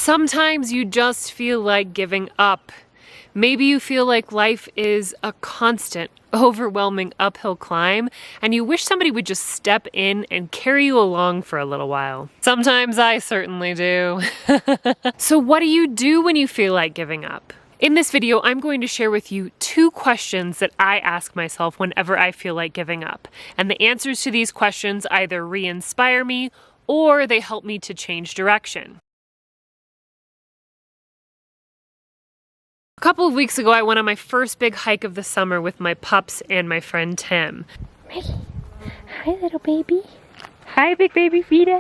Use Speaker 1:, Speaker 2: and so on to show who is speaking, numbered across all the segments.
Speaker 1: Sometimes you just feel like giving up. Maybe you feel like life is a constant, overwhelming uphill climb, and you wish somebody would just step in and carry you along for a little while. Sometimes I certainly do. So what do you do when you feel like giving up? In this video, I'm going to share with you 2 questions that I ask myself whenever I feel like giving up. And the answers to these questions either re-inspire me or they help me to change direction. A couple of weeks ago, I went on my first big hike of the summer with my pups and my friend Tim.
Speaker 2: Maggie. Hi, little baby.
Speaker 1: Hi, big baby Frida.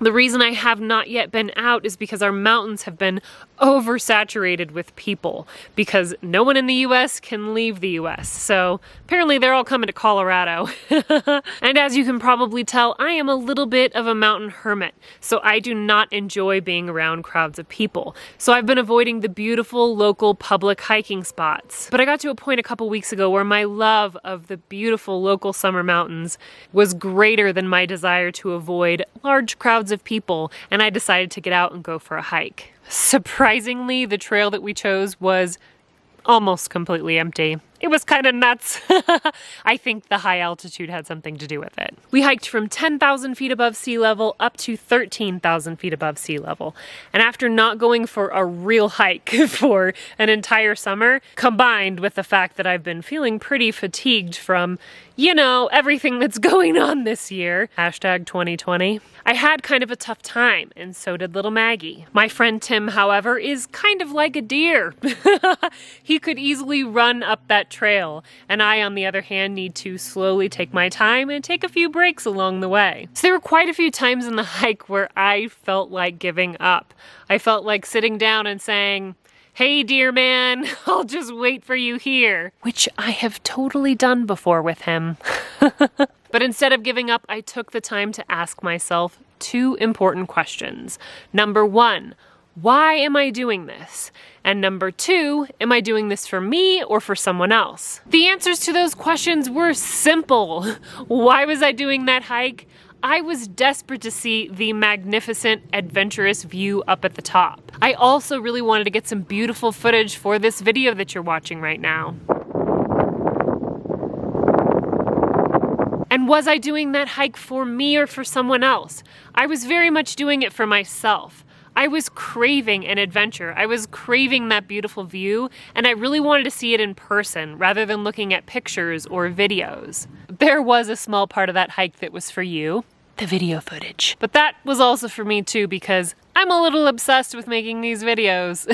Speaker 1: The reason I have not yet been out is because our mountains have been oversaturated with people because no one in the US can leave the US. So apparently they're all coming to Colorado. And as you can probably tell, I am a little bit of a mountain hermit. So I do not enjoy being around crowds of people. So I've been avoiding the beautiful local public hiking spots. But I got to a point a couple weeks ago where my love of the beautiful local summer mountains was greater than my desire to avoid large crowds of people, and I decided to get out and go for a hike. Surprisingly, the trail that we chose was almost completely empty. It was kind of nuts. I think the high altitude had something to do with it. We hiked from 10,000 feet above sea level up to 13,000 feet above sea level. And after not going for a real hike for an entire summer, combined with the fact that I've been feeling pretty fatigued from, you know, everything that's going on this year, hashtag 2020, I had kind of a tough time, and so did little Maggie. My friend Tim, however, is kind of like a deer. He could easily run up that trail, and I, on the other hand, need to slowly take my time and take a few breaks along the way. So there were quite a few times in the hike where I felt like giving up. I felt like sitting down and saying, "Hey, dear man, I'll just wait for you here," which I have totally done before with him. But instead of giving up, I took the time to ask myself 2 important questions. Number 1, why am I doing this? And number 2, am I doing this for me or for someone else? The answers to those questions were simple. Why was I doing that hike? I was desperate to see the magnificent, adventurous view up at the top. I also really wanted to get some beautiful footage for this video that you're watching right now. And was I doing that hike for me or for someone else? I was very much doing it for myself. I was craving an adventure. I was craving that beautiful view, and I really wanted to see it in person rather than looking at pictures or videos. There was a small part of that hike that was for you, the video footage. But that was also for me too, because I'm a little obsessed with making these videos.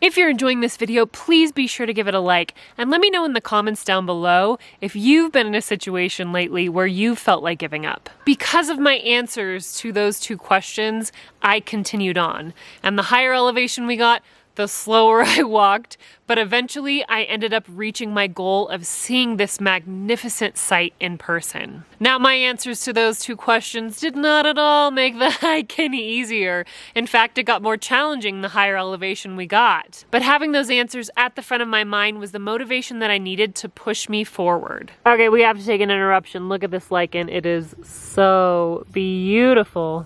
Speaker 1: If you're enjoying this video, please be sure to give it a like, and let me know in the comments down below if you've been in a situation lately where you felt like giving up. Because of my answers to those 2 questions, I continued on, and the higher elevation we got, the slower I walked, but eventually I ended up reaching my goal of seeing this magnificent sight in person. Now, my answers to those 2 questions did not at all make the hike any easier. In fact, it got more challenging the higher elevation we got. But having those answers at the front of my mind was the motivation that I needed to push me forward. Okay, we have to take an interruption. Look at this lichen. It is so beautiful.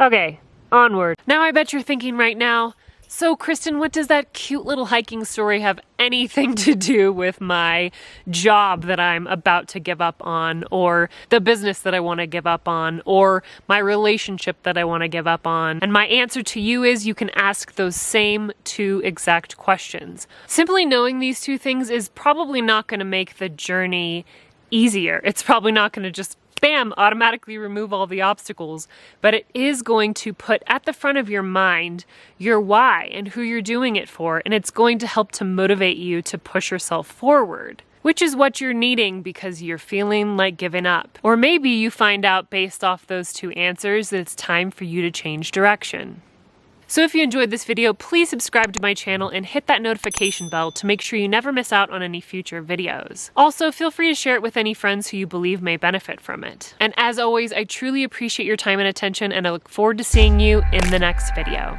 Speaker 1: Okay, onward. Now I bet you're thinking right now, so Kristen, what does that cute little hiking story have anything to do with my job that I'm about to give up on, or the business that I want to give up on, or my relationship that I want to give up on? And my answer to you is you can ask those same 2 exact questions. Simply knowing these 2 things is probably not going to make the journey easier. It's probably not going to just bam, automatically remove all the obstacles, but it is going to put at the front of your mind your why and who you're doing it for, and it's going to help to motivate you to push yourself forward, which is what you're needing because you're feeling like giving up. Or maybe you find out based off those 2 answers that it's time for you to change direction. So if you enjoyed this video, please subscribe to my channel and hit that notification bell to make sure you never miss out on any future videos. Also, feel free to share it with any friends who you believe may benefit from it. And as always, I truly appreciate your time and attention, and I look forward to seeing you in the next video.